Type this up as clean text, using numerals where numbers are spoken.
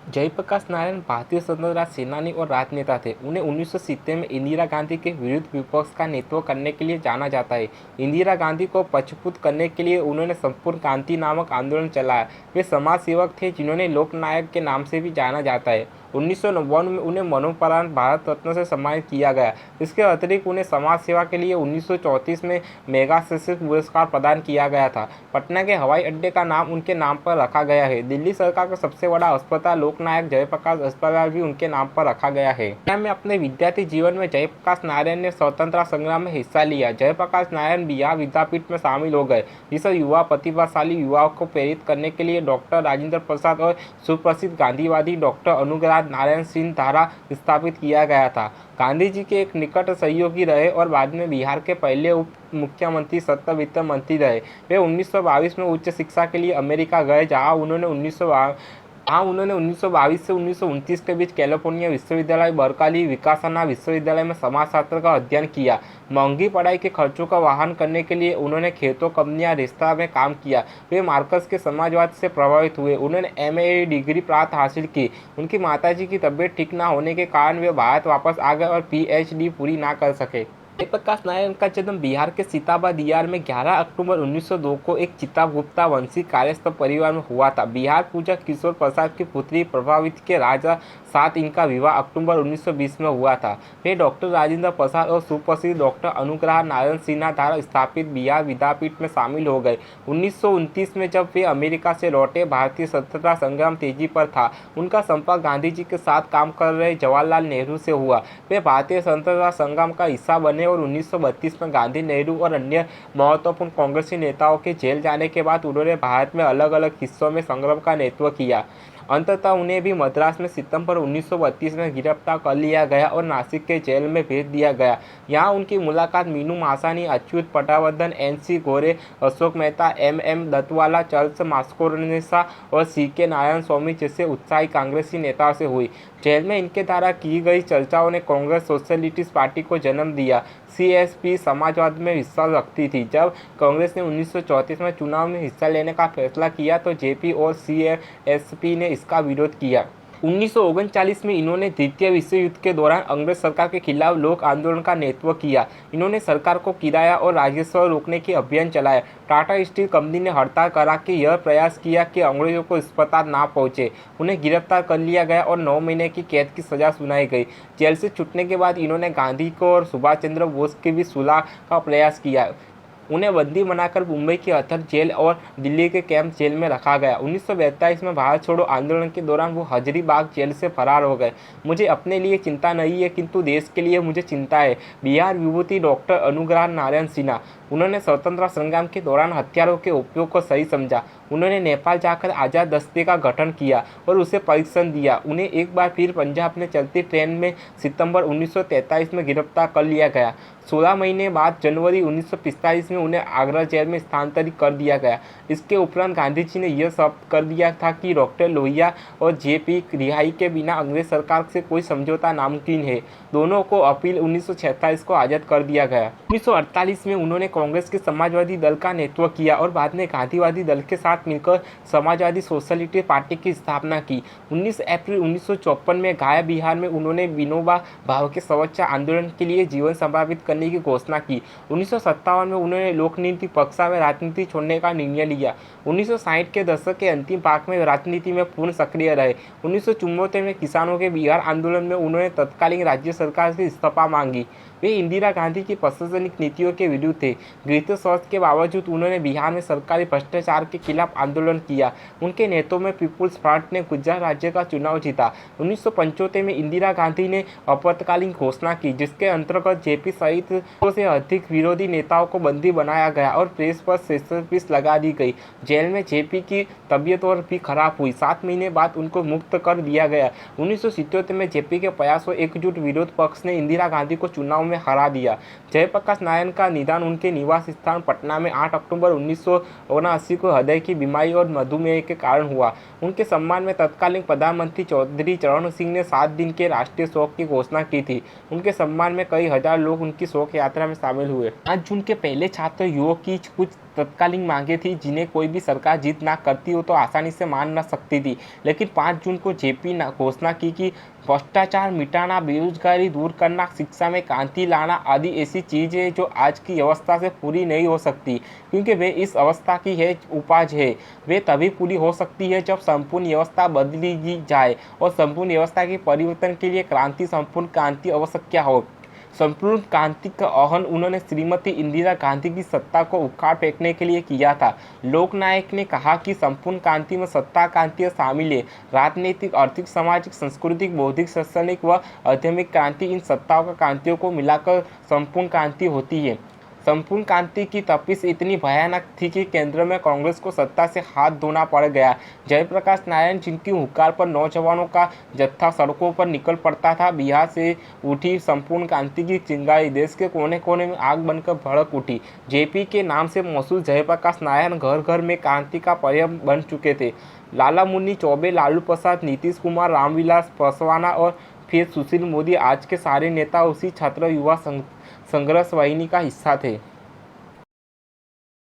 जयप्रकाश नारायण भारतीय स्वतंत्रता सेनानी और राजनेता थे। उन्हें 1970 में इंदिरा गांधी के विरुद्ध विपक्ष का नेतृत्व करने के लिए जाना जाता है। इंदिरा गांधी को पछपूत करने के लिए उन्होंने संपूर्ण क्रांति नामक आंदोलन चलाया। वे समाज सेवक थे जिन्होंने लोकनायक के नाम से भी जाना जाता है। 1999 में उन्हें मरणोपरांत भारत रत्न से सम्मानित किया गया। इसके अतिरिक्त उन्हें समाज सेवा के लिए 1934 में मैग्सेसे पुरस्कार प्रदान किया गया था। पटना के हवाई अड्डे का नाम उनके नाम पर रखा गया है। दिल्ली सरकार का सबसे बड़ा अस्पताल लोकनायक जयप्रकाश अस्पताल भी उनके नाम पर रखा गया है। में अपने विद्यार्थी जीवन में जयप्रकाश नारायण ने स्वतंत्रता संग्राम में हिस्सा लिया। जयप्रकाश नारायण बिहार विद्यापीठ में शामिल हो गए, जिसे युवा प्रतिभाशाली युवाओं को प्रेरित करने के लिए डॉक्टर राजेंद्र प्रसाद और सुप्रसिद्ध गांधीवादी डॉक्टर अनुग्रह नारायण सिंह द्वारा स्थापित किया गया था। गांधी जी के एक निकट सहयोगी रहे और बाद में बिहार के पहले उप मुख्यमंत्री सत्ता वित्त मंत्री रहे। वे 1922 में उच्च शिक्षा के लिए अमेरिका गए, जहां उन्होंने 1922 से 1929 के बीच कैलिफोर्निया विश्वविद्यालय, बर्कली, विकासाना विश्वविद्यालय में समाजशास्त्र का अध्ययन किया। महंगी पढ़ाई के खर्चों का वहन करने के लिए उन्होंने खेतों, कंपनियां, रेस्तरां में काम किया। वे मार्क्स के समाजवाद से प्रभावित हुए। उन्होंने MA डिग्री प्राप्त हासिल की। उनकी माताजी की तबीयत ठीक न होने के कारण वे भारत वापस आ गए और PhD पूरी ना कर सके। जयप्रकाश नारायण का जन्म बिहार के सीताबा दियार में 11 अक्टूबर 1902 को एक चितागुप्ता वंशी कार्यस्थ परिवार में हुआ था। बिहार पूजा किशोर प्रसाद की पुत्री प्रभावती के राजा साथ इनका विवाह अक्टूबर 1920 में हुआ था। वे डॉक्टर राजेंद्र प्रसाद और सुप्रसिद्ध डॉक्टर अनुग्रह नारायण सिन्हा द्वारा स्थापित बिहार विद्यापीठ में शामिल हो गए। 1929 में जब वे अमेरिका से लौटे, भारतीय स्वतंत्रता संग्राम तेजी पर था। उनका संपर्क गांधी जी के साथ काम कर रहे जवाहरलाल नेहरू से हुआ। वे भारतीय स्वतंत्रता संग्राम का हिस्सा बने और 1932 में गांधी, नेहरू और अन्य महत्वपूर्ण कांग्रेसी नेताओं के जेल जाने के बाद उन्होंने भारत में अलग अलग हिस्सों में संग्राम का नेतृत्व किया। अंततः उन्हें भी मद्रास में सितंबर 1932 में गिरफ्तार कर लिया गया और नासिक के जेल में भेज दिया गया। यहाँ उनकी मुलाकात मीनू मासानी, अच्युत पटावर्धन, NC गोरे, अशोक मेहता, MM दत्तवाला, चार्ल्स मास्कोरेनेसा और CK नारायण स्वामी जैसे उत्साही कांग्रेसी नेताओं से हुई। जेल में इनके द्वारा की गई चर्चाओं ने कांग्रेस सोशलिस्ट पार्टी को जन्म दिया। CSP समाजवाद में विश्वास रखती थी। जब कांग्रेस ने 1934 में चुनाव में हिस्सा लेने का फैसला किया तो JP और CSP ने इसका विरोध किया। 1939 में इन्होंने द्वितीय विश्व युद्ध के दौरान अंग्रेज सरकार के खिलाफ लोक आंदोलन का नेतृत्व किया। इन्होंने सरकार को किराया और राजस्व रोकने के अभियान चलाए। टाटा स्टील कंपनी ने हड़ताल करा के यह प्रयास किया कि अंग्रेजों को अस्पताल ना पहुंचे। उन्हें गिरफ्तार कर लिया गया और 9 महीने की कैद की सजा सुनाई गई। जेल से छूटने के बाद इन्होंने गांधी को और सुभाष चंद्र बोस की भी सुलह का प्रयास किया। उन्हें बंदी बनाकर मुंबई की अथर जेल और दिल्ली के कैंप जेल में रखा गया। 1942 में भारत छोड़ो आंदोलन के दौरान वो हजारीबाग जेल से फरार हो गए। मुझे अपने लिए चिंता नहीं है, किंतु देश के लिए मुझे चिंता है। बिहार विभूति डॉक्टर अनुग्रह नारायण सिन्हा। उन्होंने स्वतंत्रता संग्राम के दौरान हथियारों के उपयोग को सही समझा। उन्होंने नेपाल जाकर आज़ाद दस्ते का गठन किया और उसे प्रशिक्षण दिया। उन्हें एक बार फिर पंजाब में चलती ट्रेन में सितंबर 1943 में गिरफ्तार कर लिया गया। 16 महीने बाद जनवरी 1945 में उन्हें आगरा जेल में स्थानांतरित कर दिया गया। इसके उपरांत गांधी जी ने यह शब्द कर दिया था कि डॉक्टर लोहिया और JP रिहाई के बिना अंग्रेज सरकार से कोई समझौता नामुमकिन है। दोनों को अप्रैल 1946 को आज़ाद कर दिया गया। 1948 में उन्होंने कांग्रेस के समाजवादी दल का नेतृत्व किया और बाद में गांधीवादी दल के साथ मिलकर समाजवादी सोशलिस्ट पार्टी की स्थापना की। 19 अप्रैल 1954 में गया बिहार में उन्होंने विनोबा भावे के स्वच्छता आंदोलन के लिए जीवन समर्पित करने की घोषणा की। 1957 में उन्होंने लोकनीति पक्ष में राजनीति छोड़ने का निर्णय लिया। 1960 के दशक के अंतिम भाग में राजनीति में पूर्ण सक्रिय रहे। 1974 में किसानों के बिहार आंदोलन में उन्होंने तत्कालीन राज्य सरकार से इस्तीफा मांगी। वे इंदिरा गांधी की प्रशासनिक नीतियों के विरुद्ध थे। गृहीत स्वास्थ्य के बावजूद उन्होंने बिहार में सरकारी भ्रष्टाचार के खिलाफ आंदोलन किया। उनके नेतृत्व में पीपुल्स फ्रंट ने गुजरात राज्य का चुनाव जीता। 1975 में इंदिरा गांधी ने आपातकालीन घोषणा की, जिसके अंतर्गत JP सहित 200 से अधिक विरोधी नेताओं को बंदी बनाया गया और प्रेस पर सेंसरशिप लगा दी गई। जेल में JP की तबीयत और भी खराब हुई। 7 महीने बाद उनको मुक्त कर दिया गया। 1977 में JP के प्रयास और एकजुट विरोध पक्ष ने इंदिरा गांधी को चुनाव में हरा दिया। जयप्रकाश नारायण का निधन उनके निवास स्थान पटना में 8 अक्टूबर 1979 को हृदय की बीमारी और मधुमेह के कारण हुआ। उनके सम्मान में तत्कालीन प्रधानमंत्री चौधरी चरण सिंह ने 7 दिन के राष्ट्रीय शोक की घोषणा की थी। उनके सम्मान में कई हजार लोग उनकी शोक यात्रा में शामिल हुए। 5 जून के पहले छात्र युवक की कुछ तत्कालीन मांगे थी जिन्हें कोई भी सरकार जीत ना करती हो तो आसानी से मान ना सकती थी। लेकिन 5 जून को जेपी ने घोषणा की कि भ्रष्टाचार मिटाना, बेरोजगारी दूर करना, शिक्षा में क्रांति लाना आदि ऐसी चीज़ें जो आज की अवस्था से पूरी नहीं हो सकती, क्योंकि वे इस अवस्था की है उपज है। वे तभी पूरी हो सकती है जब संपूर्ण व्यवस्था बदली जाए और संपूर्ण व्यवस्था के परिवर्तन के लिए संपूर्ण क्रांति आवश्यक हो। संपूर्ण क्रांति का आह्वान उन्होंने श्रीमती इंदिरा गांधी की सत्ता को उखाड़ फेंकने के लिए किया था। लोकनायक ने कहा कि संपूर्ण क्रांति में सत्ता क्रांति शामिल है। राजनीतिक, आर्थिक, सामाजिक, सांस्कृतिक, बौद्धिक, शैक्षणिक व आध्यात्मिक क्रांति, इन सत्ताओं का क्रांतियों को मिलाकर संपूर्ण क्रांति होती है। संपूर्ण क्रांति की तपिश इतनी भयानक थी कि केंद्र में कांग्रेस को सत्ता से हाथ धोना पड़ गया। जयप्रकाश नारायण, जिनकी हुंकार पर नौजवानों का जत्था सड़कों पर निकल पड़ता था, बिहार से उठी संपूर्ण क्रांति की चिंगारी देश के कोने कोने में आग बनकर भड़क उठी। जेपी के नाम से मशहूर जयप्रकाश नारायण घर घर में क्रांति का पर्याय बन चुके थे। लाला मुन्नी चौबे, लालू प्रसाद, नीतीश कुमार, रामविलास पासवान और फिर सुशील मोदी, आज के सारे नेता उसी छात्र युवा संघर्ष वाहिनी का हिस्सा थे।